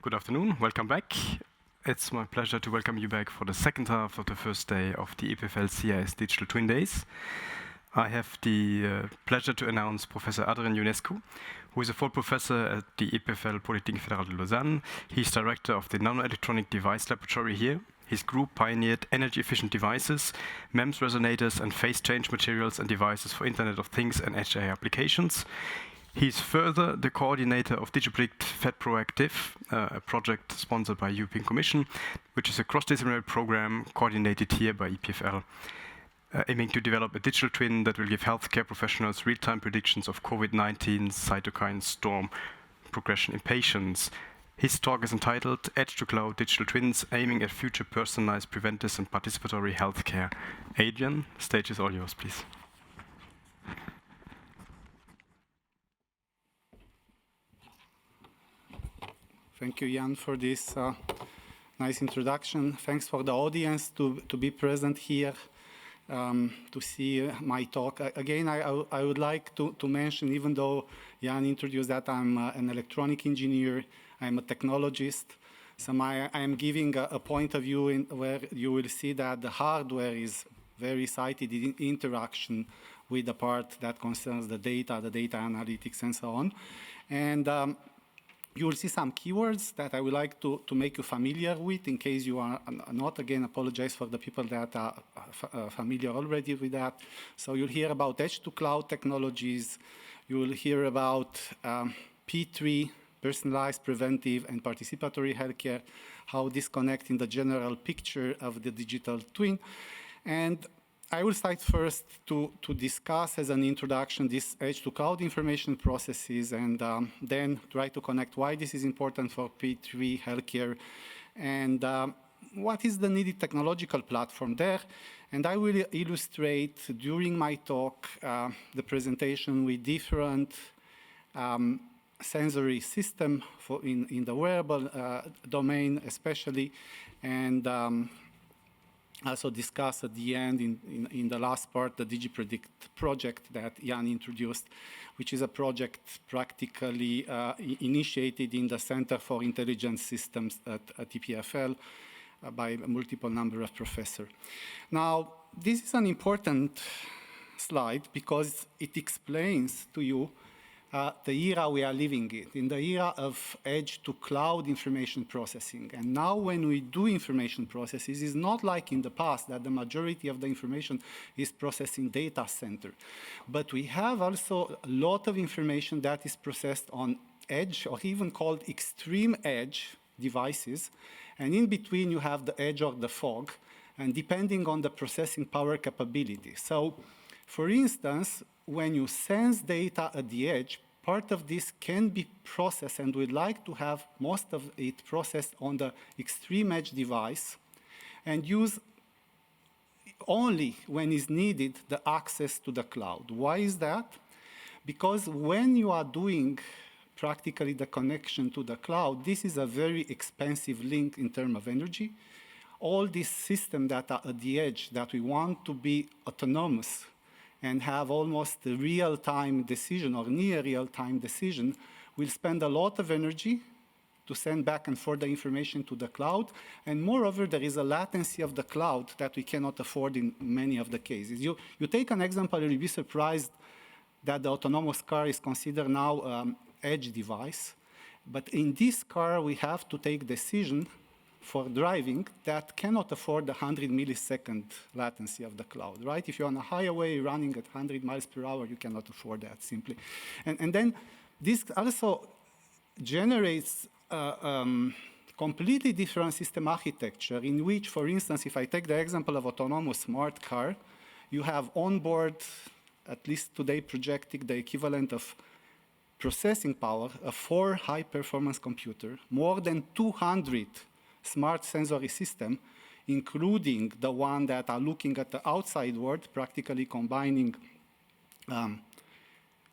Good afternoon, welcome back. It's my pleasure to welcome you back for the second half of the first day of the EPFL CIS Digital Twin Days. I have the pleasure to announce Professor Adrian Ionescu, who is a full professor at the EPFL Polytechnique Fédérale de Lausanne. He's director of the Nanoelectronic device laboratory here. His group pioneered energy-efficient devices, MEMS resonators, and phase change materials and devices for Internet of Things and edge AI applications. He's further the coordinator of Digipredict Proactive, a project sponsored by European Commission, which is a cross-disciplinary program coordinated here by EPFL, aiming to develop a digital twin that will give healthcare professionals real-time predictions of COVID-19 cytokine storm progression in patients. His talk is entitled Edge-to-Cloud Digital Twins, Aiming at Future Personalized Preventive and Participatory Healthcare. Adrian, the stage is all yours, please. Thank you, Jan, for this nice introduction. Thanks for the audience to be present here to see my talk. Again, I would like to mention, even though Jan introduced that I'm an electronic engineer, I'm a technologist. So I am giving a point of view where you will see that the hardware is very cited in interaction with the part that concerns the data analytics, and so on. And you will see some keywords that I would like to make you familiar with in case you are not. Again, apologize for the people that are familiar already with that. So you'll hear about edge-to-cloud technologies. You will hear about P3, personalized, preventive, and participatory healthcare, how this connects in the general picture of the digital twin. And I will start first to discuss as an introduction this edge-to-cloud information processes, and then try to connect why this is important for P3 healthcare and what is the needed technological platform there. And I will illustrate during my talk the presentation with different sensory system in the wearable domain especially, and also discuss at the end in the last part the Digipredict project that Jan introduced, which is a project practically initiated in the Center for Intelligent Systems at EPFL by a multiple number of professors. Now, this is an important slide because it explains to you the era we are living in the era of edge-to-cloud information processing. And now when we do information processes, it's not like in the past that the majority of the information is processed in data center. But we have also a lot of information that is processed on edge, or even called extreme edge devices. And in between, you have the edge or the fog, and depending on the processing power capability. So, for instance, when you sense data at the edge, part of this can be processed, and we'd like to have most of it processed on the extreme edge device and use only when is needed the access to the cloud. Why is that? Because when you are doing practically the connection to the cloud, this is a very expensive link in terms of energy. All these systems that are at the edge that we want to be autonomous and have almost a real-time decision or near real-time decision will spend a lot of energy to send back and forth the information to the cloud. And moreover, there is a latency of the cloud that we cannot afford in many of the cases. You take an example, you'll be surprised that the autonomous car is considered now edge device. But in this car, we have to take decision for driving that cannot afford the 100 millisecond latency of the cloud, right? If you're on a highway running at 100 miles per hour, you cannot afford that simply. And then this also generates completely different system architecture in which, for instance, if I take the example of autonomous smart car, you have onboard, at least today projecting the equivalent of processing power of 4 high-performance computer, more than 200 smart sensory system, including the one that are looking at the outside world, practically combining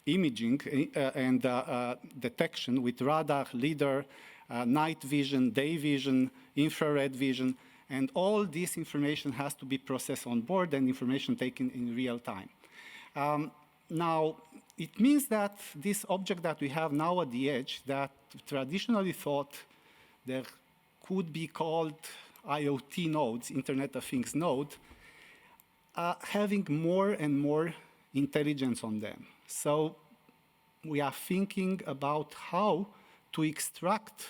imaging and detection with radar, lidar, night vision, day vision, infrared vision, and all this information has to be processed on board and information taken in real time. Now, it means that this object that we have now at the edge that traditionally thought there could be called IoT nodes, Internet of Things node, having more and more intelligence on them. So we are thinking about how to extract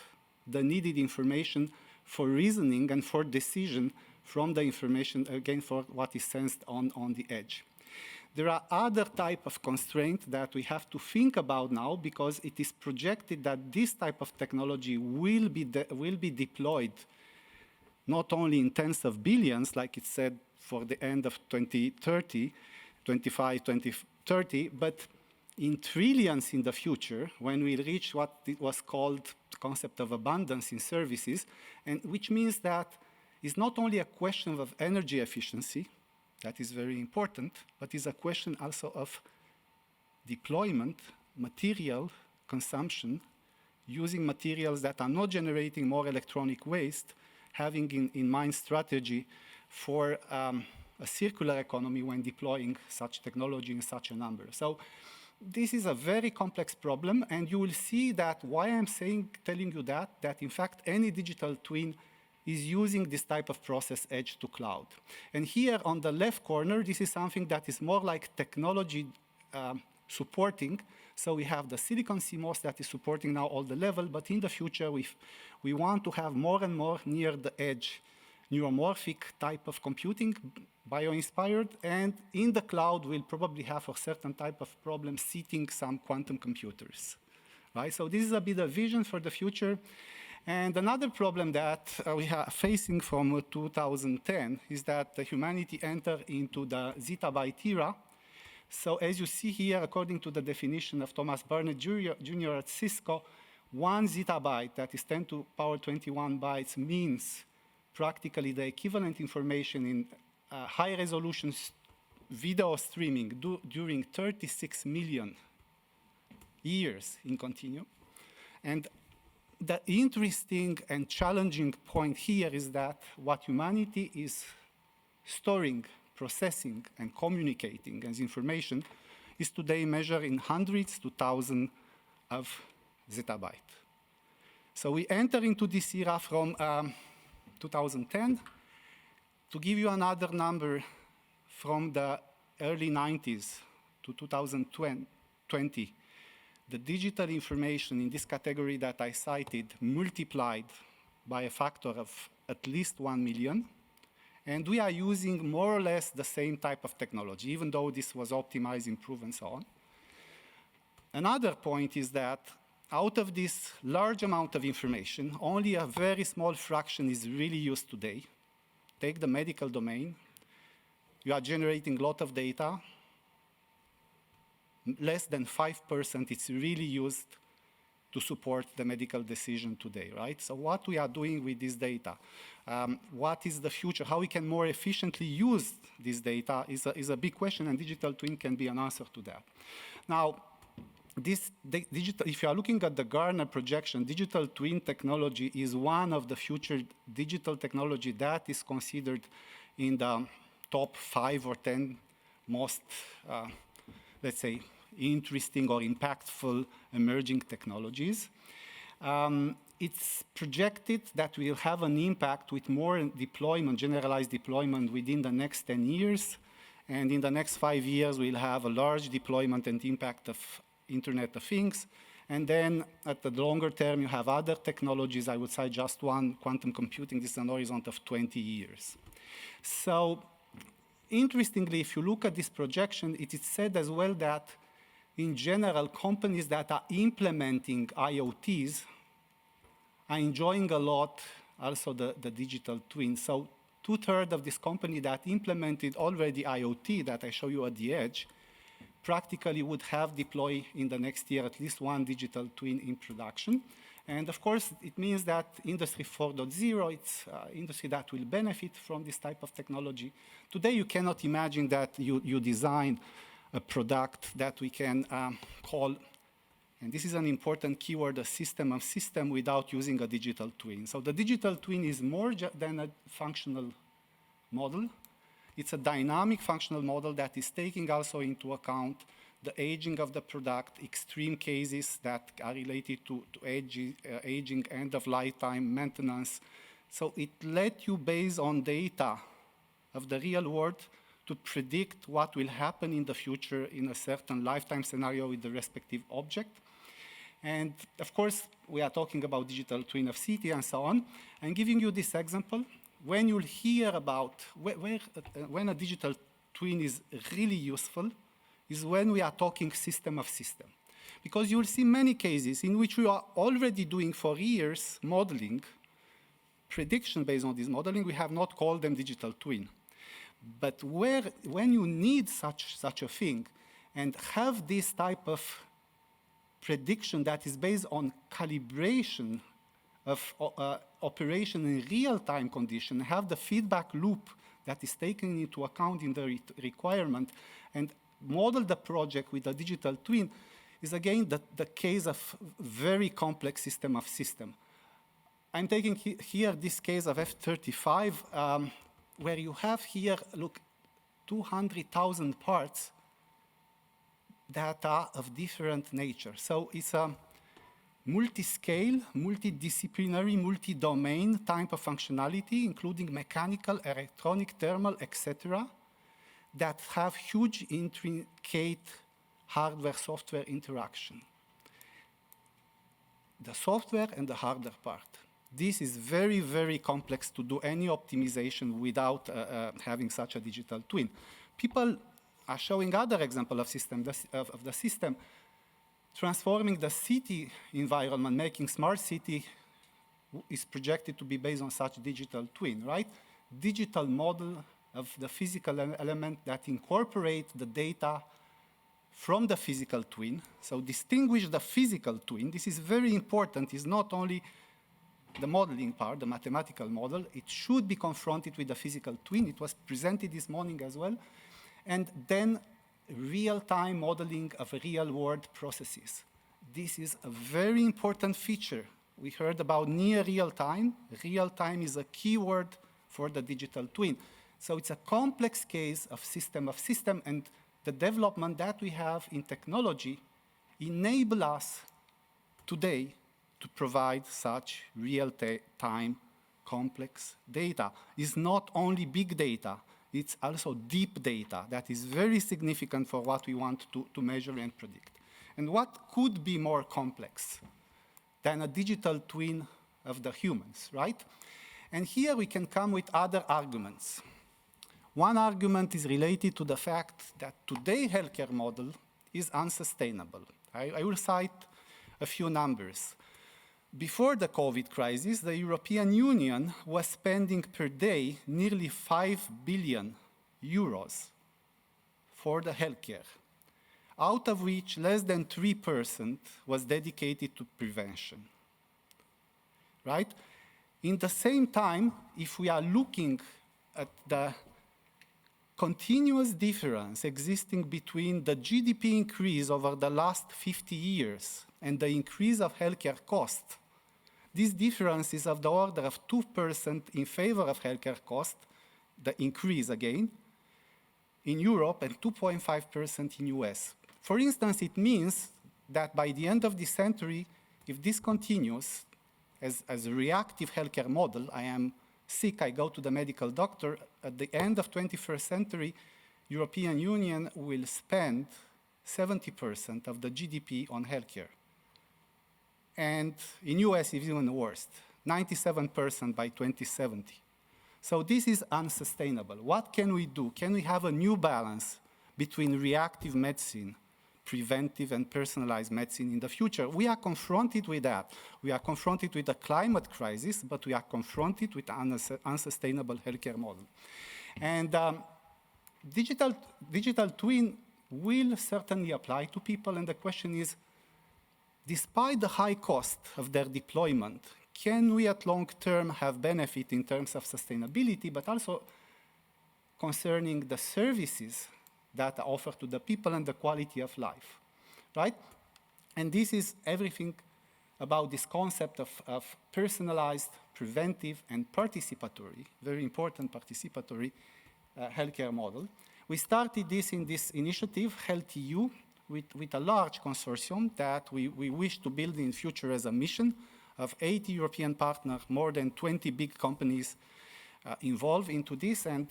the needed information for reasoning and for decision from the information, again, for what is sensed on the edge. There are other type of constraints that we have to think about now because it is projected that this type of technology will be deployed not only in tens of billions, like it said for the end of 2030, 2030, but in trillions in the future when we reach what it was called the concept of abundance in services, and which means that it's not only a question of energy efficiency, that is very important, but it's a question also of deployment, material consumption, using materials that are not generating more electronic waste, having in mind strategy for a circular economy when deploying such technology in such a number. So this is a very complex problem, and you will see that why I'm telling you that in fact any digital twin is using this type of process edge to cloud. And here on the left corner, this is something that is more like technology supporting. So we have the silicon CMOS that is supporting now all the level, but in the future we want to have more and more near the edge neuromorphic type of computing, bio-inspired, and in the cloud we'll probably have a certain type of problem seating some quantum computers, right? So this is a bit of vision for the future. And another problem that we are facing from 2010 is that humanity entered into the zettabyte era. So as you see here, according to the definition of Thomas Burnett Jr. at Cisco, 1 zettabyte, that is 10 to the power 21 bytes, means practically the equivalent information in high-resolution video streaming during 36 million years in continuum. And the interesting and challenging point here is that what humanity is storing, processing, and communicating as information is today measured in hundreds to thousands of zettabyte. So we enter into this era from 2010. To give you another number, from the early 90s to 2020, the digital information in this category that I cited multiplied by a factor of at least 1 million. And we are using more or less the same type of technology, even though this was optimized, improved, and so on. Another point is that out of this large amount of information, only a very small fraction is really used today. Take the medical domain. You are generating a lot of data. Less than 5% is really used to support the medical decision today, right? So what we are doing with this data, what is the future, how we can more efficiently use this data is a big question, and digital twin can be an answer to that. Now, if you are looking at the Gartner projection, digital twin technology is one of the future digital technology that is considered in the top 5 or 10 most, let's say, interesting or impactful emerging technologies. It's projected that we'll have an impact with more deployment, generalized deployment within the next 10 years. And in the next 5 years, we'll have a large deployment and impact of Internet of Things. And then at the longer term, you have other technologies. I would say just one, quantum computing. This is an horizon of 20 years. So interestingly, if you look at this projection, it is said as well that in general, companies that are implementing IoTs are enjoying a lot also the digital twin. So 2/3 of this company that implemented already IoT that I show you at the edge practically would have deployed in the next year at least one digital twin in production. And of course, it means that Industry 4.0, it's industry that will benefit from this type of technology. Today, you cannot imagine that you design a product that we can call, and this is an important keyword, a system of system without using a digital twin. So the digital twin is more than a functional model. It's a dynamic functional model that is taking also into account the aging of the product, extreme cases that are related to aging, end of lifetime maintenance. So it let you, based on data of the real world, to predict what will happen in the future in a certain lifetime scenario with the respective object. And of course, we are talking about digital twin of city and so on. I'm giving you this example. When you'll hear about when a digital twin is really useful is when we are talking system of system. Because you'll see many cases in which we are already doing for years modeling, prediction based on this modeling. We have not called them digital twin. But when you need such a thing and have this type of prediction that is based on calibration of operation in real-time condition, have the feedback loop that is taken into account in the requirement, and model the project with a digital twin is again the case of very complex system of system. I'm taking here this case of F-35, where you have here, look, 200,000 parts that are of different nature. So it's a multi-scale, multidisciplinary, multi-domain type of functionality, including mechanical, electronic, thermal, etc., that have huge intricate hardware-software interaction. The software and the hardware part. This is very, very complex to do any optimization without having such a digital twin. People are showing other examples of the system, transforming the city environment, making smart city is projected to be based on such digital twin, right? Digital model of the physical element that incorporate the data from the physical twin. So distinguish the physical twin. This is very important. It's not only the modeling part, the mathematical model. It should be confronted with the physical twin. It was presented this morning as well. And then real-time modeling of real-world processes. This is a very important feature. We heard about near real-time. Real-time is a keyword for the digital twin. So it's a complex case of system, and the development that we have in technology enable us today to provide such real-time complex data. It's not only big data, it's also deep data that is very significant for what we want to measure and predict. And what could be more complex than a digital twin of the humans, right? And here we can come with other arguments. One argument is related to the fact that today's healthcare model is unsustainable. I will cite a few numbers. Before the COVID crisis, the European Union was spending per day nearly 5 billion euros for the healthcare, out of which less than 3% was dedicated to prevention, right? In the same time, if we are looking at the continuous difference existing between the GDP increase over the last 50 years and the increase of healthcare costs, this difference is of the order of 2% in favor of healthcare cost, the increase again, in Europe, and 2.5% in US. For instance, it means that by the end of this century, if this continues as a reactive healthcare model, I am sick, I go to the medical doctor, at the end of 21st century, European Union will spend 70% of the GDP on healthcare. And in US, it's even worse, 97% by 2070. So this is unsustainable. What can we do? Can we have a new balance between reactive medicine, preventive and personalized medicine in the future? We are confronted with that. We are confronted with a climate crisis, but we are confronted with an unsustainable healthcare model. And digital twin will certainly apply to people, and the question is, despite the high cost of their deployment, can we at long term have benefit in terms of sustainability, but also concerning the services that are offered to the people and the quality of life, right? And this is everything about this concept of personalized, preventive, and participatory, very important participatory healthcare model. We started this in this initiative, HealthEU, with a large consortium that we wish to build in future as a mission of 80 European partners, more than 20 big companies involved into this. And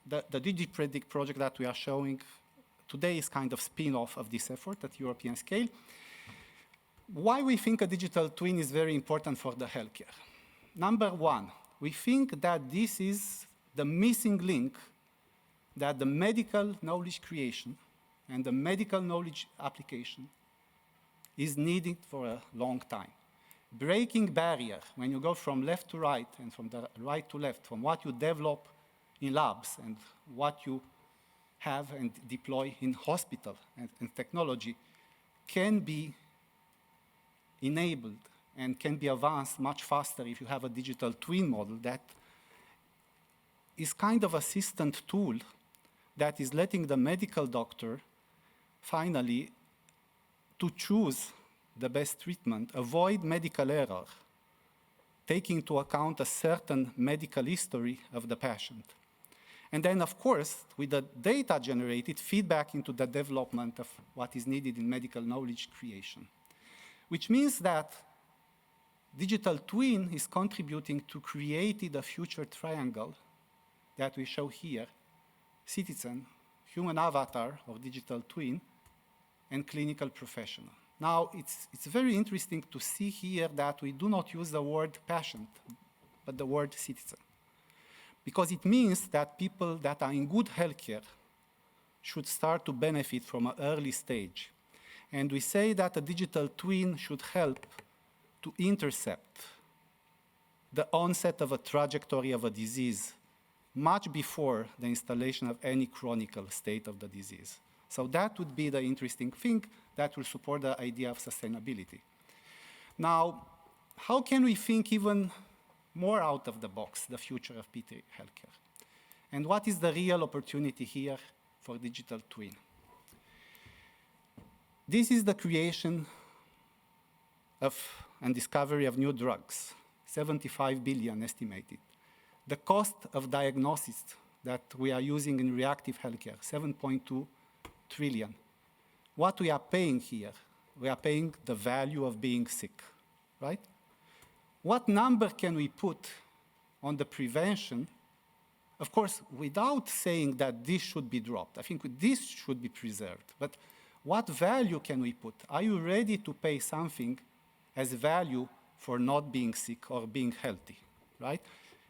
the Digipredict project that we are showing today is kind of spin-off of this effort at European scale. Why we think a digital twin is very important for the healthcare? Number one, we think that this is the missing link that the medical knowledge creation and the medical knowledge application is needed for a long time. Breaking barrier, when you go from left to right and from the right to left, from what you develop in labs and what you have and deploy in hospital and technology, can be enabled and can be advanced much faster if you have a digital twin model that is kind of assistant tool that is letting the medical doctor finally to choose the best treatment, avoid medical error, taking into account a certain medical history of the patient. And then, of course, with the data generated, feedback into the development of what is needed in medical knowledge creation. Which means that digital twin is contributing to creating a future triangle that we show here: citizen, human avatar or digital twin, and clinical professional. Now, it's very interesting to see here that we do not use the word patient, but the word citizen. Because it means that people that are in good healthcare should start to benefit from an early stage. And we say that a digital twin should help to intercept the onset of a trajectory of a disease much before the installation of any chronic state of the disease. So that would be the interesting thing that will support the idea of sustainability. Now, how can we think even more out of the box, the future of PT healthcare? And what is the real opportunity here for digital twin? This is the creation of and discovery of new drugs, 75 billion estimated. The cost of diagnosis that we are using in reactive healthcare, 7.2 trillion. What we are paying here, we are paying the value of being sick, right? What number can we put on the prevention? Of course, without saying that this should be dropped. I think this should be preserved. But what value can we put? Are you ready to pay something as value for not being sick or being healthy, right?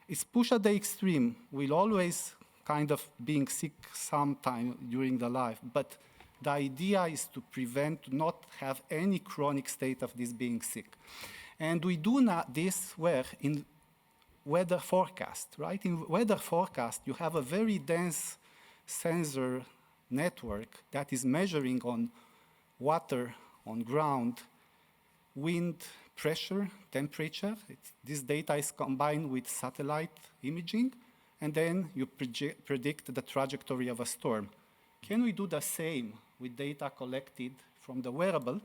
It's push at the extreme. We'll always kind of being sick sometime during the life, but the idea is to prevent, to not have any chronic state of this being sick. And we do this where in weather forecast, right? In weather forecast, you have a very dense sensor network that is measuring on water, on ground, wind, pressure, temperature. This data is combined with satellite imaging, and then you predict the trajectory of a storm. Can we do the same with data collected from the wearable,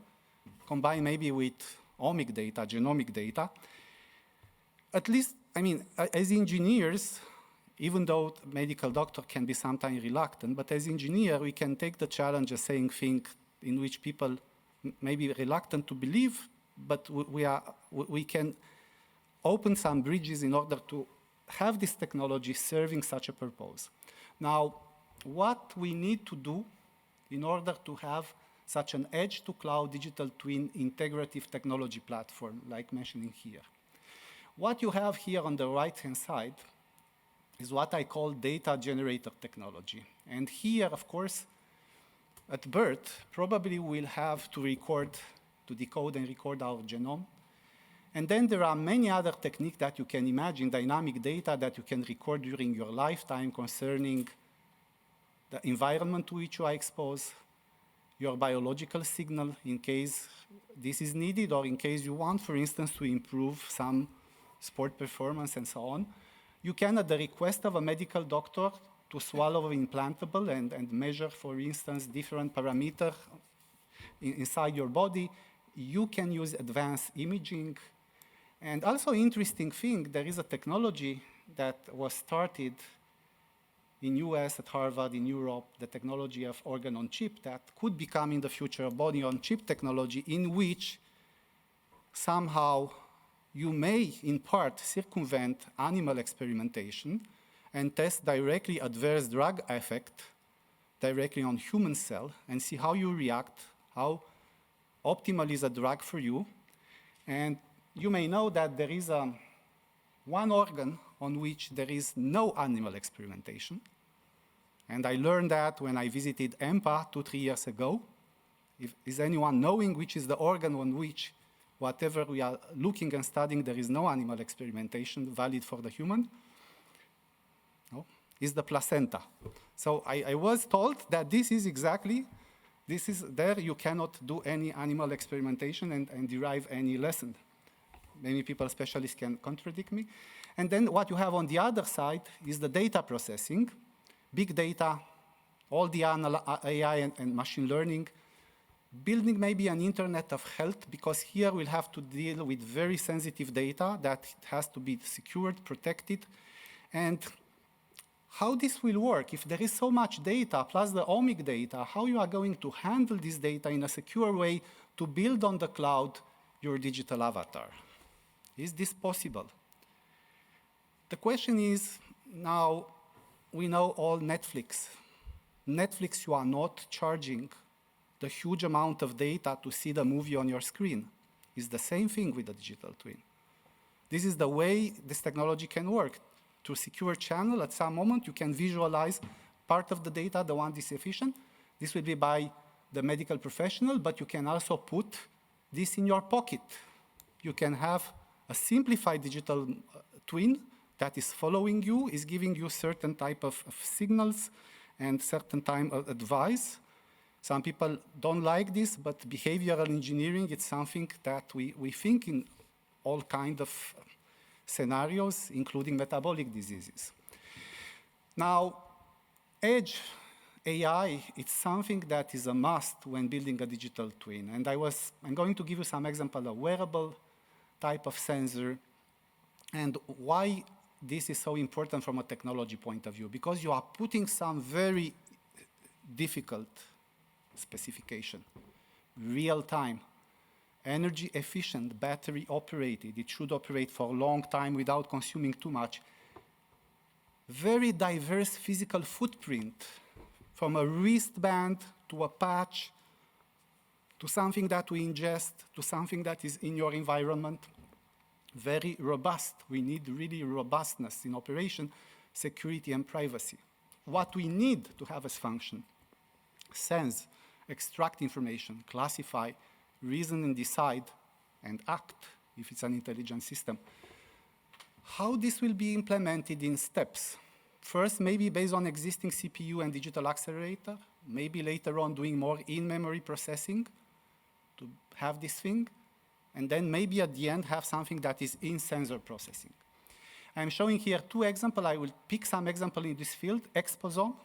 combined maybe with omic data, genomic data? At least, I mean, as engineers, even though medical doctor can be sometimes reluctant, but as engineer, we can take the challenge of saying things in which people may be reluctant to believe, but we can open some bridges in order to have this technology serving such a purpose. Now, what we need to do in order to have such an edge-to-cloud digital twin integrative technology platform, like mentioning here. What you have here on the right-hand side is what I call data generator technology. And here, of course, at birth, probably we'll have to decode and record our genome. And then there are many other techniques that you can imagine, dynamic data that you can record during your lifetime concerning the environment to which you are exposed, your biological signal in case this is needed, or in case you want, for instance, to improve some sport performance and so on. You can, at the request of a medical doctor, to swallow an implantable and measure, for instance, different parameters inside your body. You can use advanced imaging. And also interesting thing, there is a technology that was started in US, at Harvard, in Europe, the technology of organ on chip that could become in the future a body on chip technology in which somehow you may, in part, circumvent animal experimentation and test directly adverse drug effect directly on human cell and see how you react, how optimal is a drug for you. And you may know that there is one organ on which there is no animal experimentation. And I learned that when I visited EMPA 2-3 years ago. Is anyone knowing which is the organ on which whatever we are looking and studying, there is no animal experimentation valid for the human? No, it's the placenta. So I was told that this is exactly, there you cannot do any animal experimentation and derive any lesson. Many people, specialists, can contradict me. And then what you have on the other side is the data processing, big data, all the AI and machine learning, building maybe an internet of health, because here we'll have to deal with very sensitive data that has to be secured, protected. And how this will work, if there is so much data, plus the omic data, how you are going to handle this data in a secure way to build on the cloud your digital avatar? Is this possible? The question is, now we know all Netflix. Netflix, you are not charging the huge amount of data to see the movie on your screen. It's the same thing with the digital twin. This is the way this technology can work. To secure channel, at some moment, you can visualize part of the data, the one is efficient. This will be by the medical professional, but you can also put this in your pocket. You can have a simplified digital twin that is following you, is giving you certain type of signals and certain type of advice. Some people don't like this, but behavioral engineering, it's something that we think in all kinds of scenarios, including metabolic diseases. Now, edge AI, it's something that is a must when building a digital twin. And I'm going to give you some example of wearable type of sensor and why this is so important from a technology point of view, because you are putting some very difficult specification, real time, energy efficient, battery operated. It should operate for a long time without consuming too much. Very diverse physical footprint, from a wristband to a patch, to something that we ingest, to something that is in your environment. Very robust. We need really robustness in operation, security, and privacy. What we need to have as function: sense, extract information, classify, reason and decide, and act if it's an intelligent system. How this will be implemented in steps? First, maybe based on existing CPU and digital accelerator, maybe later on doing more in-memory processing to have this thing, and then maybe at the end have something that is in-sensor processing. I'm showing here two examples. I will pick some example in this field. Exposome.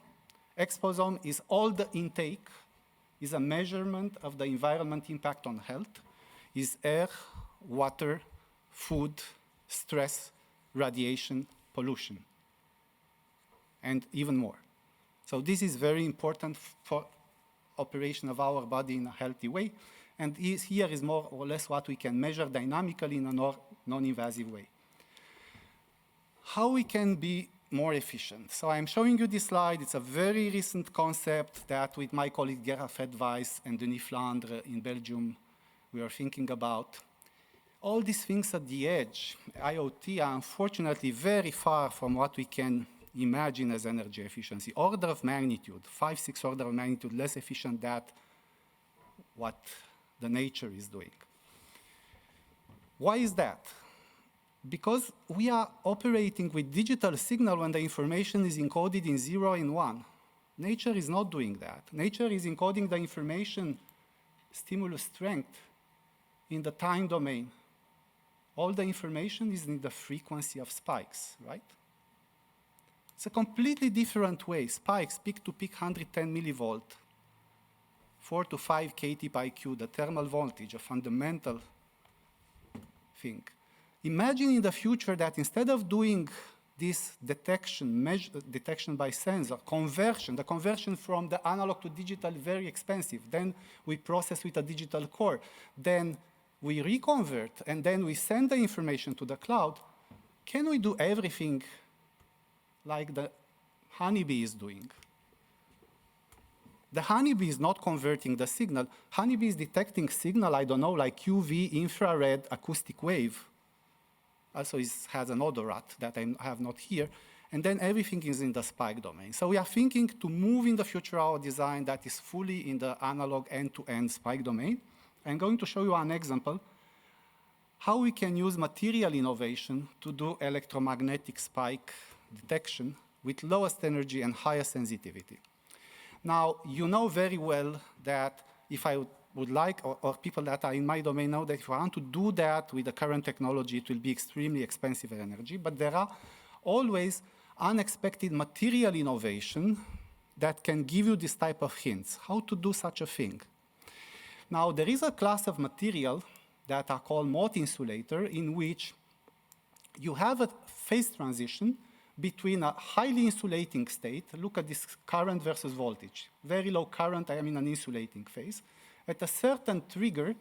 Exposome is all the intake, is a measurement of the environment impact on health, is air, water, food, stress, radiation, pollution, and even more. So this is very important for operation of our body in a healthy way. And here is more or less what we can measure dynamically in a non-invasive way. How we can be more efficient. So I'm showing you this slide. It's a very recent concept that with my colleague Gerhard Fedweiss and Denis Flandre in Belgium, we are thinking about. All these things at the edge, IoT, are unfortunately very far from what we can imagine as energy efficiency. Order of magnitude, 5-6 order of magnitude less efficient than what the nature is doing. Why is that? Because we are operating with digital signal when the information is encoded in 0 and 1. Nature is not doing that. Nature is encoding the information stimulus strength in the time domain. All the information is in the frequency of spikes, right? It's a completely different way. Spikes, peak to peak 110 millivolt, 4 to 5 kT by Q, the thermal voltage, a fundamental thing. Imagine in the future that instead of doing this detection by sensor, the conversion from the analog to digital, very expensive. Then we process with a digital core. Then we reconvert, and then we send the information to the cloud. Can we do everything like the honeybee is doing? The honeybee is not converting the signal. Honeybee is detecting signal, I don't know, like UV, infrared, acoustic wave. Also has an odorat that I have not here. And then everything is in the spike domain. So we are thinking to move in the future our design that is fully in the analog end-to-end spike domain. I'm going to show you an example how we can use material innovation to do electromagnetic spike detection with lowest energy and highest sensitivity. Now, you know very well that if I would like, or people that are in my domain know that if I want to do that with the current technology, it will be extremely expensive energy, but there are always unexpected material innovation that can give you this type of hints, how to do such a thing. Now, there is a class of material that are called multi-insulator, in which you have a phase transition between a highly insulating state. Look at this current versus voltage. Very low current, I am in an insulating phase. At a certain trigger,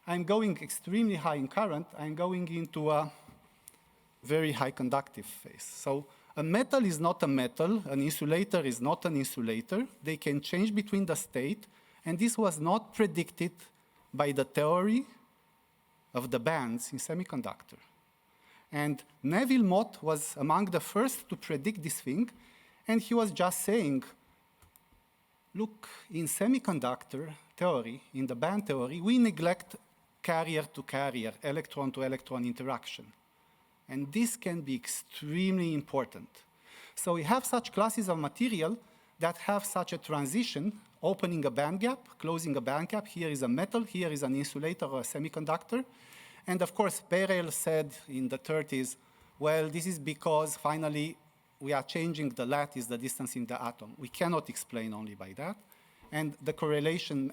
I'm going extremely high in current, I'm going into a very high conductive phase. So a metal is not a metal, an insulator is not an insulator. They can change between the state, and this was not predicted by the theory of the bands in semiconductor. And Neville Mott was among the first to predict this thing, and he was just saying, look, in semiconductor theory, in the band theory, we neglect carrier-to-carrier, electron-to-electron interaction. And this can be extremely important. So we have such classes of material that have such a transition, opening a band gap, closing a band gap. Here is a metal, here is an insulator or a semiconductor. And of course, Perel said in the 30s, well, this is because finally we are changing the lattice, the distance in the atom. We cannot explain only by that. And the correlation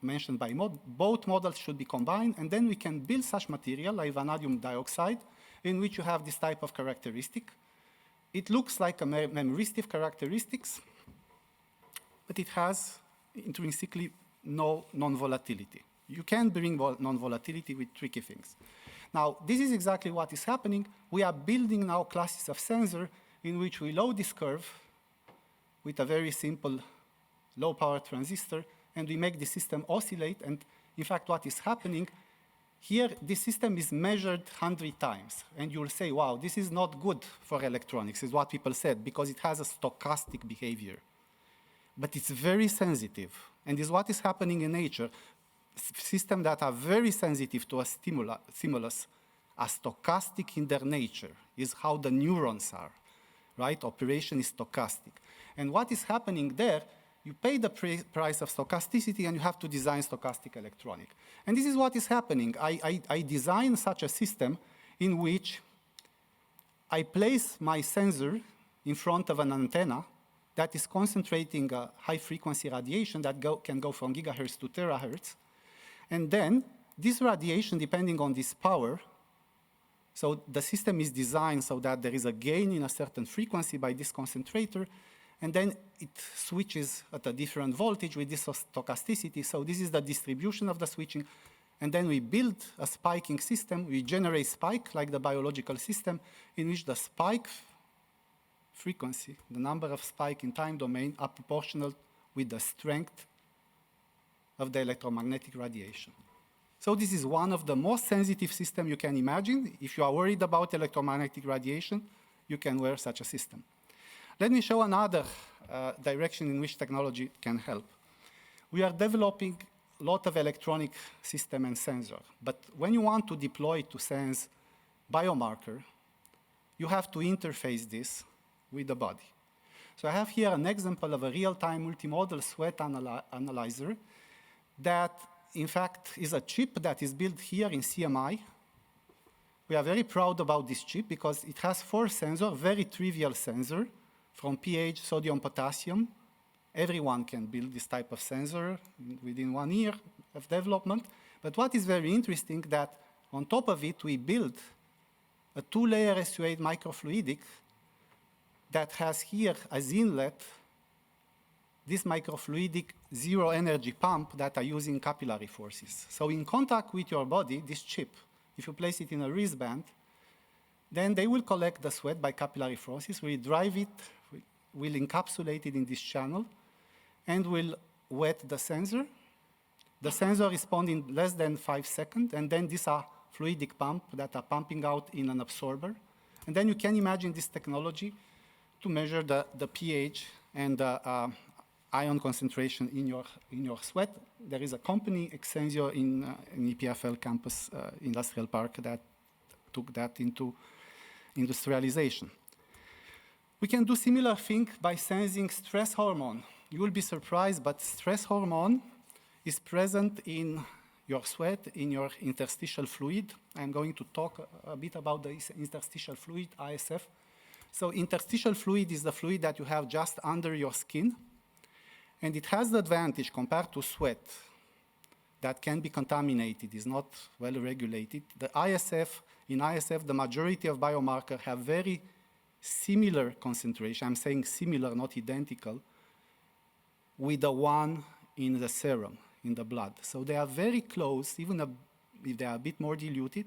mentioned by both models should be combined, and then we can build such material like vanadium dioxide, in which you have this type of characteristic. It looks like a memoristic characteristics, but it has intrinsically no non-volatility. You can bring non-volatility with tricky things. Now, this is exactly what is happening. We are building now classes of sensor in which we load this curve with a very simple low-power transistor, and we make the system oscillate. And in fact, what is happening here, this system is measured 100 times. And you'll say, wow, this is not good for electronics, is what people said, because it has a stochastic behavior. But it's very sensitive. And this is what is happening in nature. Systems that are very sensitive to a stimulus are stochastic in their nature, is how the neurons are, right? Operation is stochastic. And what is happening there, you pay the price of stochasticity and you have to design stochastic electronic. And this is what is happening. I design such a system in which I place my sensor in front of an antenna that is concentrating a high frequency radiation that can go from gigahertz to terahertz. And then this radiation, depending on this power, so the system is designed so that there is a gain in a certain frequency by this concentrator, and then it switches at a different voltage with this stochasticity. So this is the distribution of the switching. And then we build a spiking system. We generate spike, like the biological system, in which the spike frequency, the number of spike in time domain, are proportional with the strength of the electromagnetic radiation. So this is one of the most sensitive systems you can imagine. If you are worried about electromagnetic radiation, you can wear such a system. Let me show another direction in which technology can help. We are developing a lot of electronic system and sensor, but when you want to deploy to sense biomarker, you have to interface this with the body. So I have here an example of a real-time multi-modal sweat analyzer that, in fact, is a chip that is built here in CMI. We are very proud about this chip because it has 4 sensors, very trivial sensor, from pH, sodium, potassium. Everyone can build this type of sensor within 1 year of development. But what is very interesting that on top of it, we build a two-layer SU8 microfluidic that has here as inlet this microfluidic zero energy pump that are using capillary forces. So in contact with your body, this chip, if you place it in a wristband, then they will collect the sweat by capillary forces, will drive it, will encapsulate it in this channel, and will wet the sensor. The sensor responds in less than 5 seconds, and then these are fluidic pumps that are pumping out in an absorber. And then you can imagine this technology to measure the pH and the ion concentration in your sweat. There is a company, Exensio, in EPFL campus industrial park that took that into industrialization. We can do similar thing by sensing stress hormone. You will be surprised, but stress hormone is present in your sweat, in your interstitial fluid. I'm going to talk a bit about the interstitial fluid, ISF. So interstitial fluid is the fluid that you have just under your skin, and it has the advantage compared to sweat that can be contaminated, is not well regulated. The ISF, in ISF, the majority of biomarkers have very similar concentration. I'm saying similar, not identical, with the one in the serum, in the blood. So they are very close, even if they are a bit more diluted.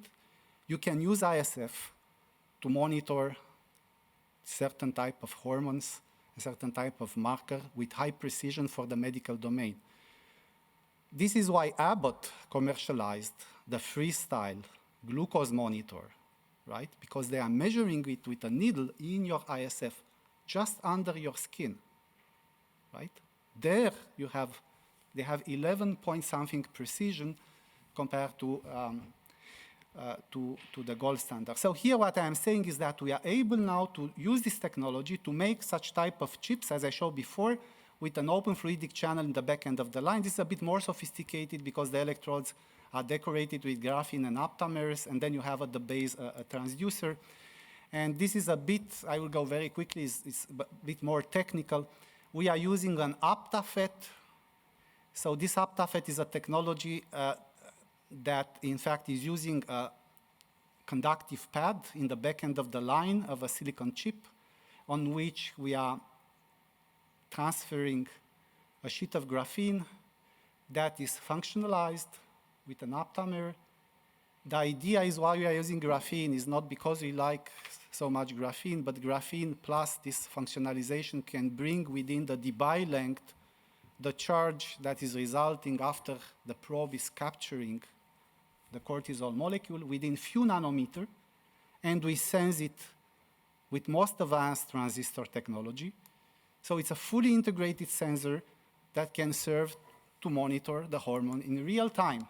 You can use ISF to monitor certain type of hormones, a certain type of marker with high precision for the medical domain. This is why Abbott commercialized the freestyle glucose monitor, right? Because they are measuring it with a needle in your ISF, just under your skin, right? There they have 11 point something precision compared to the gold standard. So here what I am saying is that we are able now to use this technology to make such type of chips, as I showed before, with an open fluidic channel in the back end of the line. This is a bit more sophisticated because the electrodes are decorated with graphene and aptamers, and then you have at the base a transducer. And this is a bit, I will go very quickly, it's a bit more technical. We are using an AptaFET. So this AptaFET is a technology that in fact is using a conductive pad in the back end of the line of a silicon chip on which we are transferring a sheet of graphene that is functionalized with an aptamer. The idea is why we are using graphene is not because we like so much graphene, but graphene plus this functionalization can bring within the debye length the charge that is resulting after the probe is capturing the cortisol molecule within few nanometers, and we sense it with most advanced transistor technology. So it's a fully integrated sensor that can serve to monitor the hormone in real time.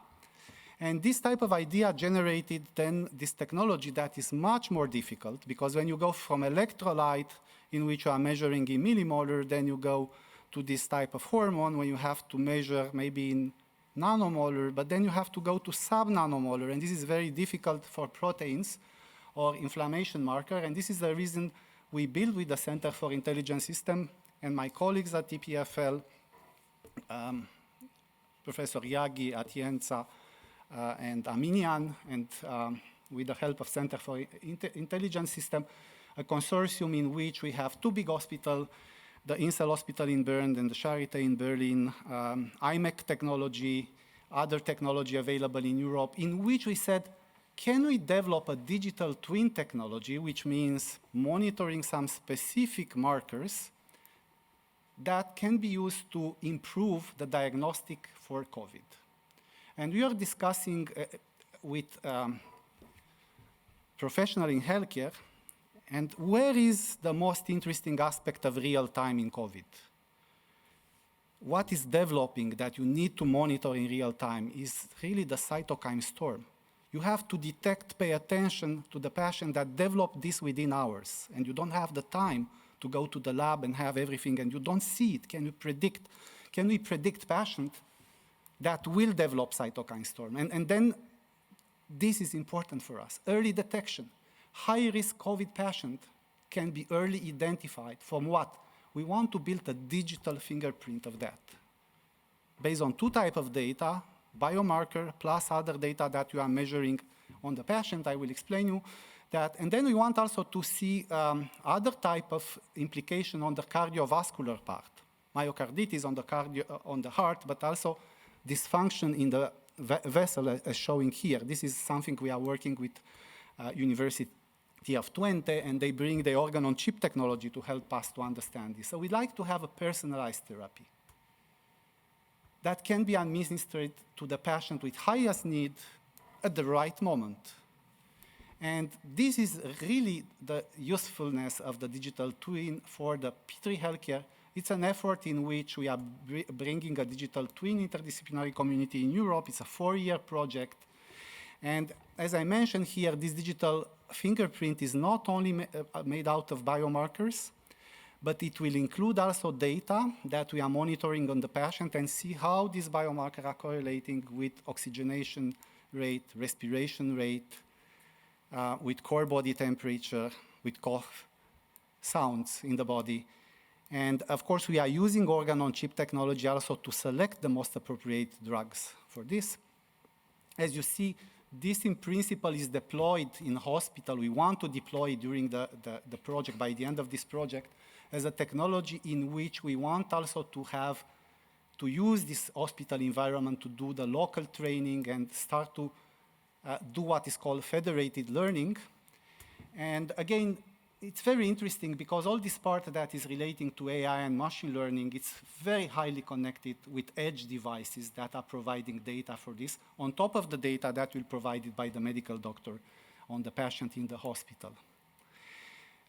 And this type of idea generated then this technology that is much more difficult, because when you go from electrolyte in which you are measuring in millimolar, then you go to this type of hormone when you have to measure maybe in nanomolar, but then you have to go to sub-nanomolar, and this is very difficult for proteins or inflammation marker, and this is the reason we build with the Center for Intelligent Systems and my colleagues at EPFL, Professor Yagi, Atienza, and Aminian, and with the help of Center for Intelligent Systems, a consortium in which we have two big hospitals, the Insel Hospital in Bern and the Charité in Berlin, IMEC technology, other technology available in Europe, in which we said, can we develop a digital twin technology, which means monitoring some specific markers that can be used to improve the diagnostic for COVID? And we are discussing with professionals in healthcare, and where is the most interesting aspect of real time in COVID? What is developing that you need to monitor in real time is really the cytokine storm. You have to detect, pay attention to the patient that developed this within hours, and you don't have the time to go to the lab and have everything, and you don't see it. Can we predict patient that will develop cytokine storm? And then this is important for us, early detection. High-risk COVID patient can be early identified from what? We want to build a digital fingerprint of that based on two types of data, biomarker plus other data that you are measuring on the patient, I will explain you, that. And then we want also to see other type of implication on the cardiovascular part. Myocarditis on the heart, but also dysfunction in the vessel as showing here. This is something we are working with University of Twente, and they bring the organ-on-chip technology to help us to understand this. So we'd like to have a personalized therapy that can be administered to the patient with highest need at the right moment. And this is really the usefulness of the digital twin for the P3 healthcare. It's an effort in which we are bringing a digital twin interdisciplinary community in Europe. It's a 4-year project. And as I mentioned here, this digital fingerprint is not only made out of biomarkers, but it will include also data that we are monitoring on the patient and see how these biomarkers are correlating with oxygenation rate, respiration rate, with core body temperature, with cough, sounds in the body. And of course, we are using organ-on-chip technology also to select the most appropriate drugs for this. As you see, this in principle is deployed in hospital. We want to deploy during the project, by the end of this project, as a technology in which we want also to use this hospital environment to do the local training and start to do what is called federated learning. And again, it's very interesting because all this part that is relating to AI and machine learning, it's very highly connected with edge devices that are providing data for this, on top of the data that will be provided by the medical doctor on the patient in the hospital.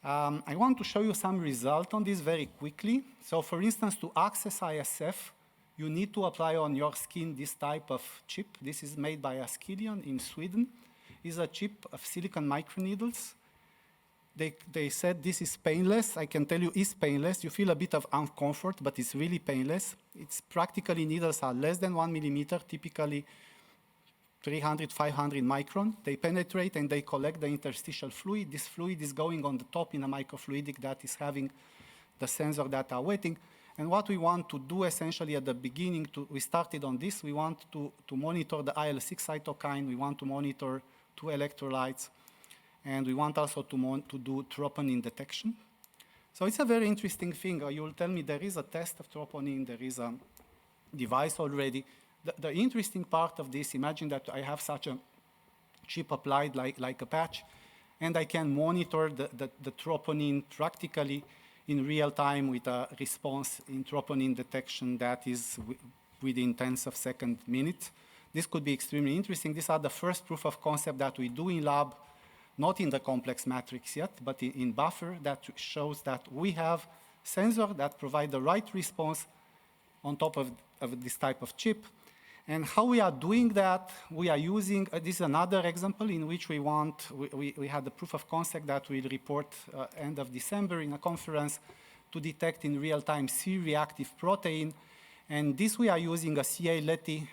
I want to show you some result on this very quickly. So for instance, to access ISF, you need to apply on your skin this type of chip. This is made by Askelion in Sweden. It's a chip of silicon microneedles. They said this is painless. I can tell you it's painless. You feel a bit of uncomfort, but it's really painless. It's practically needles are less than 1 millimeter, typically 300, 500 micron. They penetrate and they collect the interstitial fluid. This fluid is going on the top in a microfluidic that is having the sensor that are waiting. And what we want to do essentially at the beginning, we started on this. We want to monitor the IL-6 cytokine. We want to monitor 2 electrolytes. And we want also to do troponin detection. So it's a very interesting thing. You will tell me there is a test of troponin, there is a device already. The interesting part of this, imagine that I have such a chip applied like a patch, and I can monitor the troponin practically in real time with a response in troponin detection that is within tenths of second minutes. This could be extremely interesting. These are the first proof of concept that we do in lab, not in the complex matrix yet, but in buffer that shows that we have sensor that provide the right response on top of this type of chip. And how we are doing that, we are using, this is another example in which we had the proof of concept that we'll report end of December in a conference to detect in real time C-Reactive protein. And this we are using a CA-Leti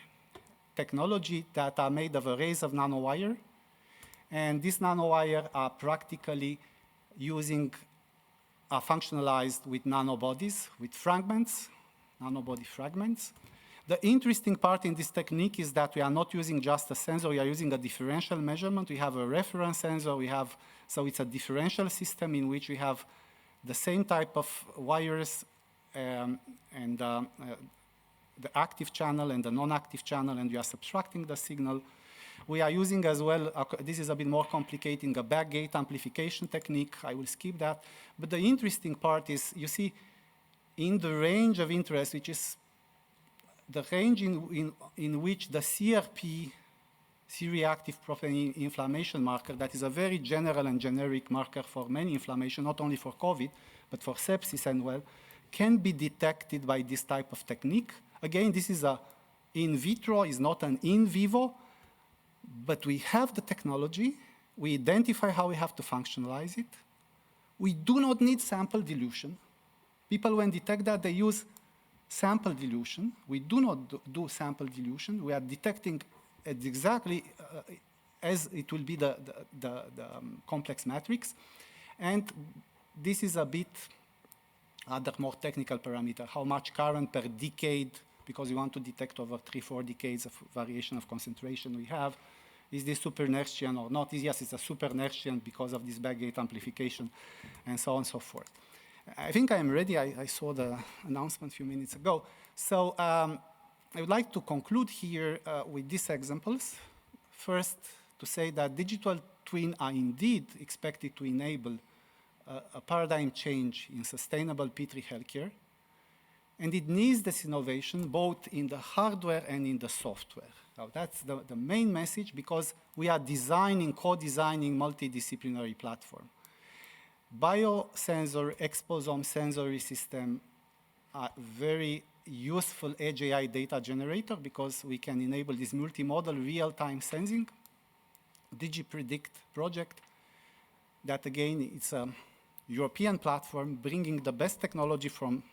technology that are made of arrays of nanowire. And these nanowire are practically using functionalized with nanobodies, with fragments, nanobody fragments. The interesting part in this technique is that we are not using just a sensor, we are using a differential measurement. We have a reference sensor, so it's a differential system in which we have the same type of wires and the active channel and the non-active channel, and we are subtracting the signal. We are using as well, this is a bit more complicated, a backgate amplification technique. I will skip that. But the interesting part is, you see, in the range of interest, which is the range in which the CRP, C-reactive protein inflammation marker, that is a very general and generic marker for many inflammation, not only for COVID, but for sepsis and well, can be detected by this type of technique. Again, this is a in vitro, is not an in vivo, but we have the technology. We identify how we have to functionalize it. We do not need sample dilution. People, when detect that, they use sample dilution. We do not do sample dilution. We are detecting exactly as it will be the complex matrix. And this is a bit other more technical parameter, how much current per decade, because we want to detect over 3-4 decades of variation of concentration we have. Is this super Nertian or not? Yes, it's a super Nertian because of this backgate amplification, and so on and so forth. I think I am ready. I saw the announcement a few minutes ago. So I would like to conclude here with these examples. First, to say that digital twins are indeed expected to enable a paradigm change in sustainable P3 healthcare. And it needs this innovation both in the hardware and in the software. Now, that's the main message, because we are designing, co-designing multidisciplinary platform. Biosensor, exposome sensory system are very useful edge AI data generator because we can enable this multi-modal real-time sensing. Digipredict project, that again, it's a European platform bringing the best technology from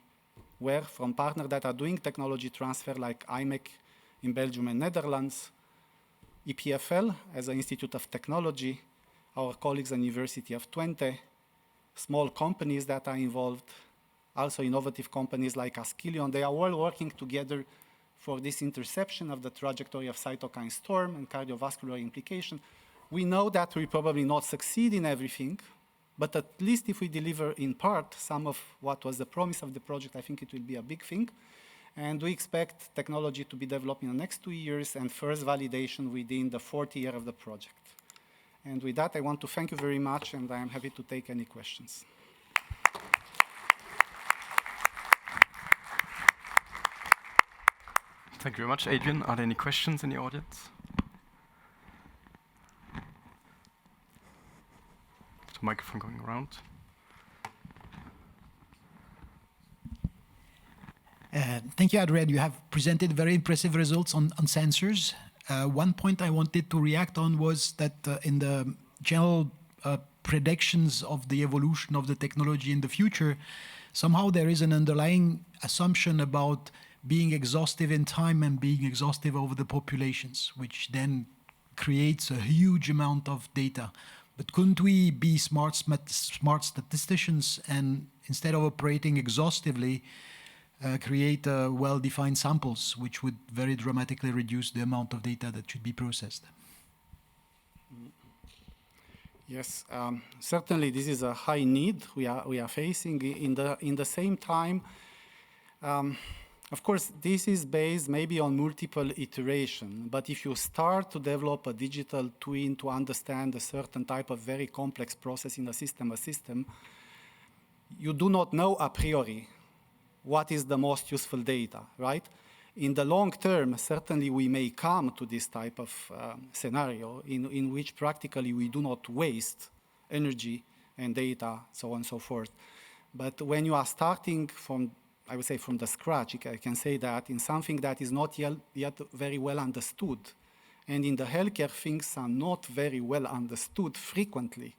partners that are doing technology transfer like IMEC in Belgium and Netherlands, EPFL as an Institute of Technology, our colleagues at the University of Twente, small companies that are involved, also innovative companies like Askelion. They are all working together for this interception of the trajectory of cytokine storm and cardiovascular implication. We know that we probably not succeed in everything, but at least if we deliver in part some of what was the promise of the project, I think it will be a big thing. And we expect technology to be developed in the next 2 years and first validation within the 4th year of the project. And with that, I want to thank you very much, and I am happy to take any questions. Thank you very much, Adrian. Are there any questions in the audience? There's a microphone going around. Thank you, Adrian. You have presented very impressive results on sensors. One point I wanted to react on was that in the general predictions of the evolution of the technology in the future, somehow there is an underlying assumption about being exhaustive in time and being exhaustive over the populations, which then creates a huge amount of data. But couldn't we be smart statisticians and instead of operating exhaustively, create well-defined samples, which would very dramatically reduce the amount of data that should be processed? Yes, certainly this is a high need we are facing. In the same time, of course, this is based maybe on multiple iteration, but if you start to develop a digital twin to understand a certain type of very complex process in a system, you do not know a priori what is the most useful data, right? In the long term, certainly we may come to this type of scenario in which practically we do not waste energy and data, so on and so forth. But when you are starting from, I would say, from the scratch, I can say that in something that is not yet very well understood, and in the healthcare things are not very well understood frequently,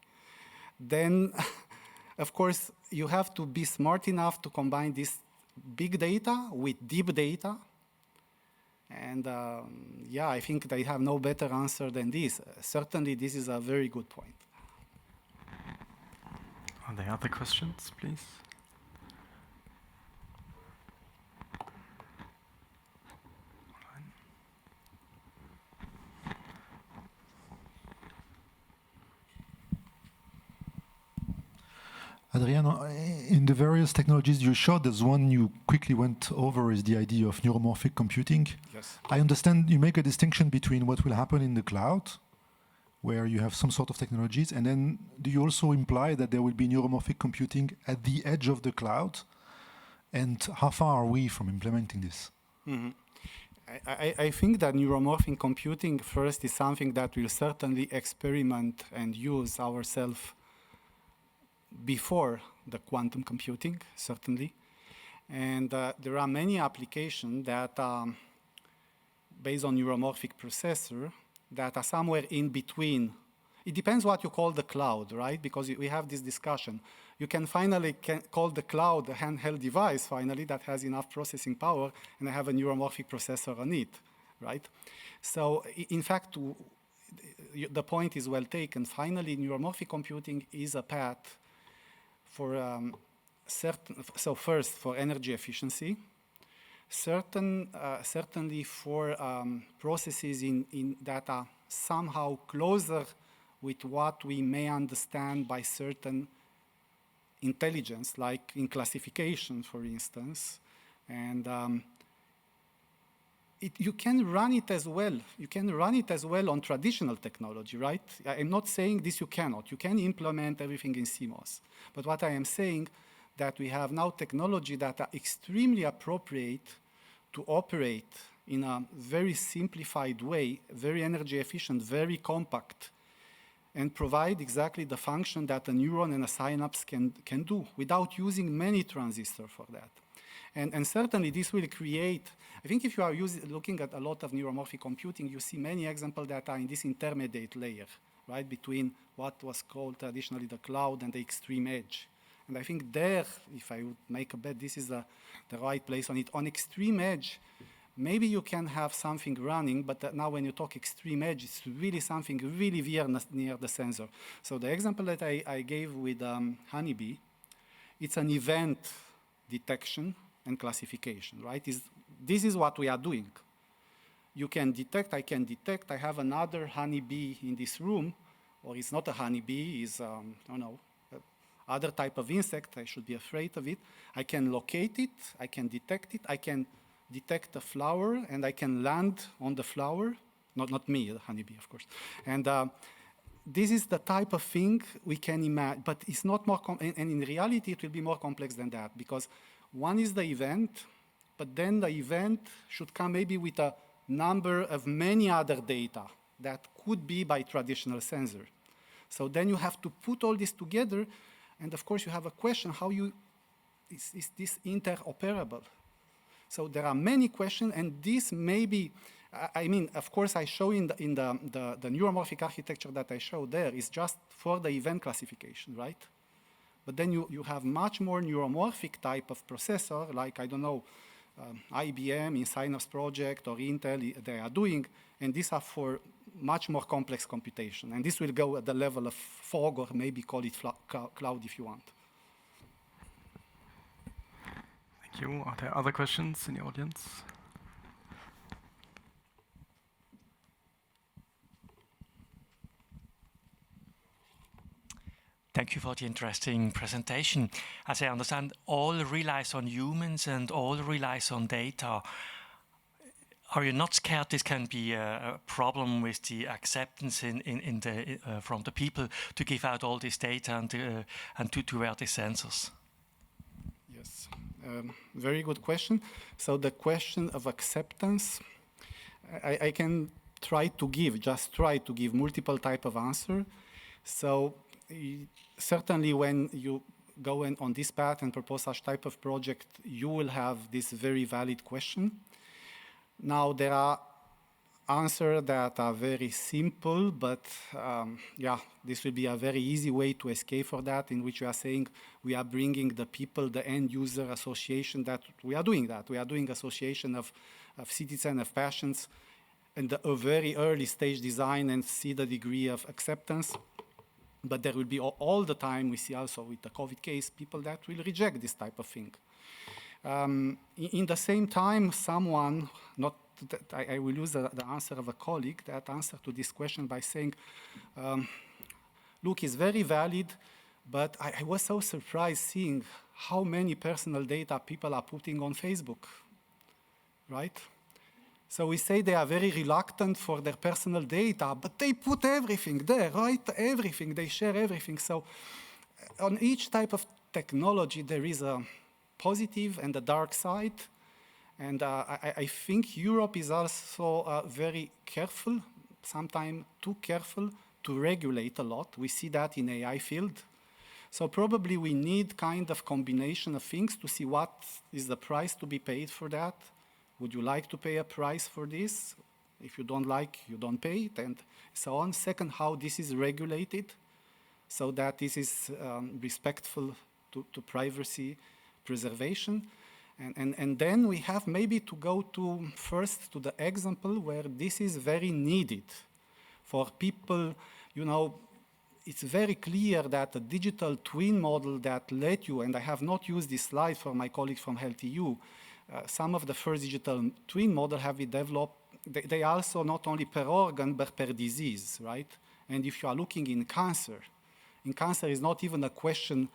then, of course, you have to be smart enough to combine this big data with deep data. And yeah, I think they have no better answer than this. Certainly, this is a very good point. Are there other questions, please? Adrian, in the various technologies you showed, there's one you quickly went over is the idea of neuromorphic computing. Yes. I understand you make a distinction between what will happen in the cloud, where you have some sort of technologies, and then do you also imply that there will be neuromorphic computing at the edge of the cloud? And how far are we from implementing this? Mm-hmm. I think that neuromorphic computing first is something that we'll certainly experiment and use ourselves before the quantum computing, certainly. And there are many applications that are based on neuromorphic processor that are somewhere in between. It depends what you call the cloud, right? Because we have this discussion. You can finally call the cloud a handheld device, finally, that has enough processing power, and I have a neuromorphic processor on it, right? So, in fact, the point is well taken. Finally, neuromorphic computing is a path for so first for energy efficiency, certainly for processes that are somehow closer with what we may understand by certain intelligence, like in classification, for instance. And you can run it as well. You can run it as well on traditional technology, right? I'm not saying this you cannot. You can implement everything in CMOS. But what I am saying that we have now technology that are extremely appropriate to operate in a very simplified way, very energy efficient, very compact, and provide exactly the function that a neuron and a synapse can do without using many transistors for that. And certainly this will create, I think if you are looking at a lot of neuromorphic computing, you see many examples that are in this intermediate layer, right, between what was called traditionally the cloud and the extreme edge. And I think there, if I would make a bet, this is the right place on it. On extreme edge, maybe you can have something running, but now when you talk extreme edge, it's really something really near the sensor. So the example that I gave with honeybee, it's an event detection and classification, right? This is what we are doing. You can detect, I can detect, I have another honeybee in this room, or it's not a honeybee, it's, I don't know, other type of insect, I should be afraid of it. I can locate it, I can detect it, I can detect a flower, and I can land on the flower. Not me, the honeybee, of course. And this is the type of thing we can imagine, but it's not more, and in reality, it will be more complex than that, because one is the event, but then the event should come maybe with a number of many other data that could be by traditional sensor. So then you have to put all this together, and of course you have a question, how is this interoperable? So there are many questions, and this may be, I mean, of course I show in the neuromorphic architecture that I showed there is just for the event classification, right? But then you have much more neuromorphic type of processor, like, I don't know, IBM in Synapse project or Intel, they are doing, and these are for much more complex computation. And this will go at the level of fog, or maybe call it cloud if you want. Thank you. Are there other questions in the audience? Thank you for the interesting presentation. As I understand, all relies on humans and all relies on data. Are you not scared this can be a problem with the acceptance from the people to give out all this data and to wear these sensors? Yes, very good question. So the question of acceptance, I can just try to give multiple type of answer. So certainly when you go on this path and propose such type of project, you will have this very valid question. Now there are answers that are very simple, but yeah, this will be a very easy way to escape for that, in which we are saying we are bringing the people, the end user association, that we are doing that. We are doing association of citizen, of patients, and a very early stage design and see the degree of acceptance. But there will be all the time, we see also with the COVID case, people that will reject this type of thing. In the same time, someone, I will use the answer of a colleague that answered to this question by saying, look, it's very valid, but I was so surprised seeing how many personal data people are putting on Facebook, right? So we say they are very reluctant for their personal data, but they put everything there, right? Everything, they share everything. So on each type of technology, there is a positive and a dark side. And I think Europe is also very careful, sometimes too careful, to regulate a lot. We see that in AI field. So probably we need kind of combination of things to see what is the price to be paid for that. Would you like to pay a price for this? If you don't like, you don't pay it, and so on. Second, how this is regulated, so that this is respectful to privacy preservation. And then we have maybe to go to first to the example where this is very needed for people. You know, it's very clear that a digital twin model that let you, and I have not used this slide for my colleagues from HealthEU, some of the first digital twin model have been developed they also not only per organ, but per disease, right? And if you are looking in cancer is not even a question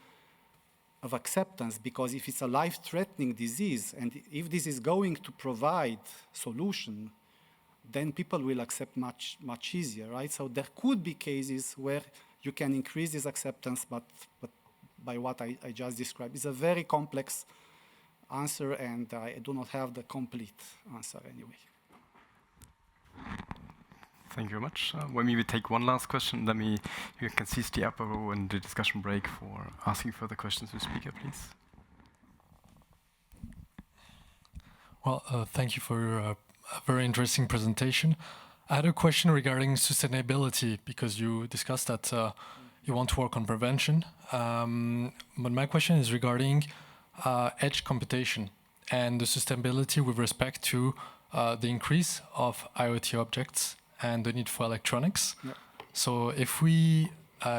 of acceptance, because if it's a life-threatening disease, and if this is going to provide solution, then people will accept much easier, right? So there could be cases where you can increase this acceptance, but by what I just described. It's a very complex answer, and I do not have the complete answer anyway. Thank you very much. When we take one last question, you can seize the upper row and the discussion break for asking further questions to the speaker, please. Well, thank you for a very interesting presentation. I had a question regarding sustainability, because you discussed that you want to work on prevention. But my question is regarding edge computation and the sustainability with respect to the increase of IoT objects and the need for electronics. Yep. So if we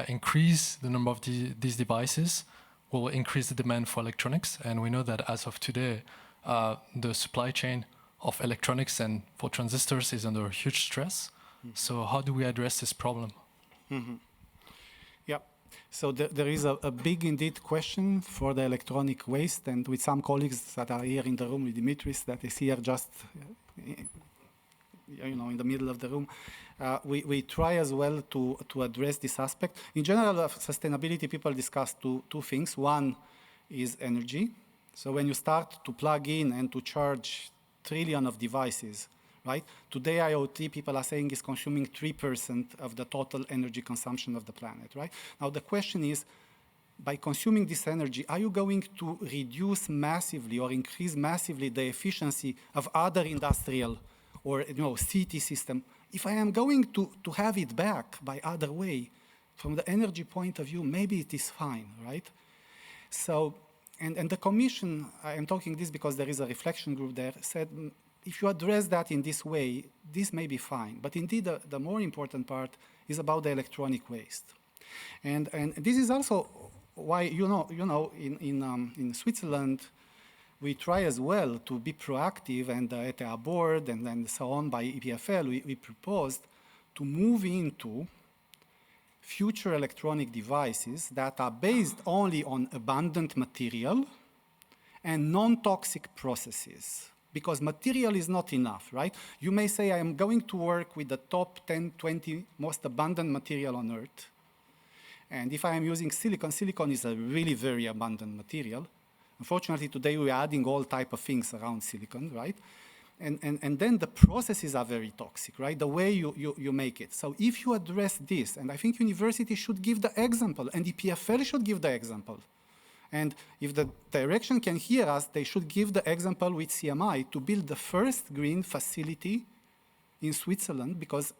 increase the number of these devices, we'll increase the demand for electronics. And we know that as of today, the supply chain of electronics and for transistors is under huge stress. Mm-hmm. So how do we address this problem? Mm-hmm. Yeah, so there is a big indeed question for the electronic waste, and with some colleagues that are here in the room, with Dimitris, that is here just in the middle of the room, we try as well to address this aspect. In general, of sustainability, people discuss two things. One is energy. So when you start to plug in and to charge trillion of devices, right? Today, IoT, people are saying, is consuming 3% of the total energy consumption of the planet, right? Now, the question is, by consuming this energy, are you going to reduce massively or increase massively the efficiency of other industrial or city system? If I am going to have it back by other way, from the energy point of view, maybe it is fine, right? So, and the commission, I am talking this because there is a reflection group there, said, if you address that in this way, this may be fine. But indeed, the more important part is about the electronic waste. And this is also why, in Switzerland, we try as well to be proactive, and at our board and so on by EPFL, we proposed to move into future electronic devices that are based only on abundant material and non-toxic processes, because material is not enough, right? You may say, I am going to work with the top 10, 20 most abundant material on Earth. And if I am using silicon, silicon is a really very abundant material. Unfortunately, today we are adding all type of things around silicon, right? And then the processes are very toxic, right? The way you make it. So if you address this, and I think universities should give the example, and EPFL should give the example. And if the direction can hear us, they should give the example with CMI to build the first green facility in Switzerland, because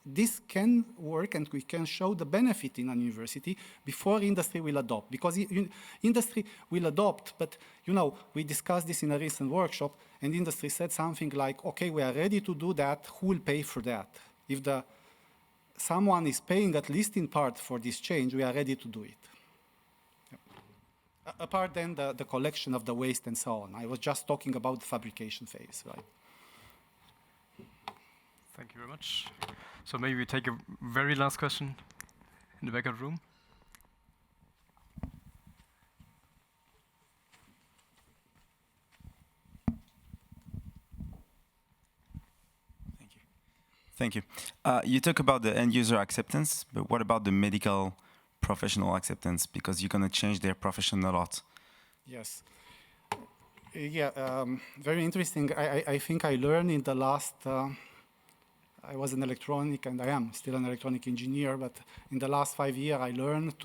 this can work and we can show the benefit in a university before industry will adopt. Because industry will adopt, but we discussed this in a recent workshop, and industry said something like, okay, we are ready to do that, who will pay for that? If someone is paying at least in part for this change, we are ready to do it. Yep. Apart then the collection of the waste and so on. I was just talking about the fabrication phase, right? Thank you very much. So maybe we take a very last question in the back of the room. Thank you. You talk about the end user acceptance, but what about the medical professional acceptance? Because you're going to change their profession a lot. Yes. Yeah, very interesting. I think I learned in the last, I was an electronic, and I am still an electronic engineer, but in the last 5 years, I learned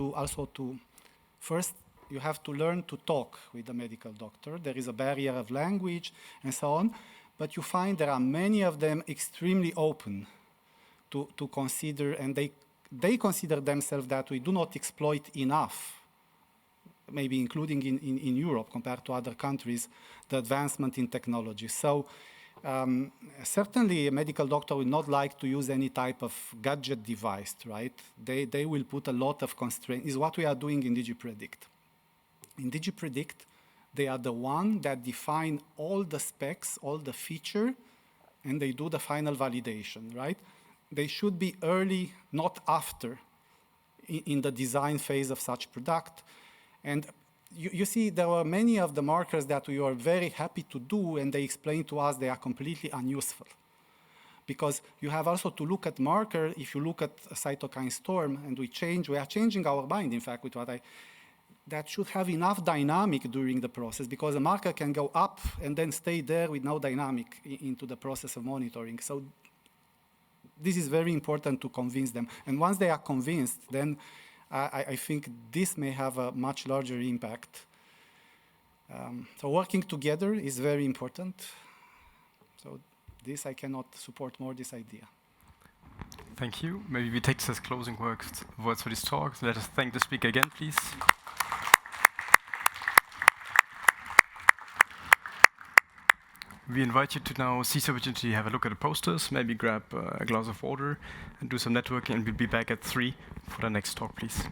first, you have to learn to talk with the medical doctor. There is a barrier of language and so on, but you find there are many of them extremely open to consider, and they consider themselves that we do not exploit enough, maybe including in Europe compared to other countries, the advancement in technology. So certainly a medical doctor will not like to use any type of gadget device, right? They will put a lot of constraints. Is what we are doing in Digipredict. In Digipredict, they are the one that define all the specs, all the feature and they do the final validation, right? They should be early, not after, in the design phase of such product. And you see, there are many of the markers that we are very happy to do, and they explain to us they are completely unuseful. Because you have also to look at marker, if you look at a cytokine storm, and we are changing our mind, in fact, with that should have enough dynamic during the process, because a marker can go up and then stay there with no dynamic into the process of monitoring. So this is very important to convince them. And once they are convinced, then I think this may have a much larger impact. So working together is very important. So this, I cannot support more this idea. Thank you. Maybe we take this as closing words for this talk. So let us thank the speaker again, please. We invite you to now seize the opportunity to have a look at the posters, maybe grab a glass of water and do some networking, and we'll be back at 3 for the next talk, please.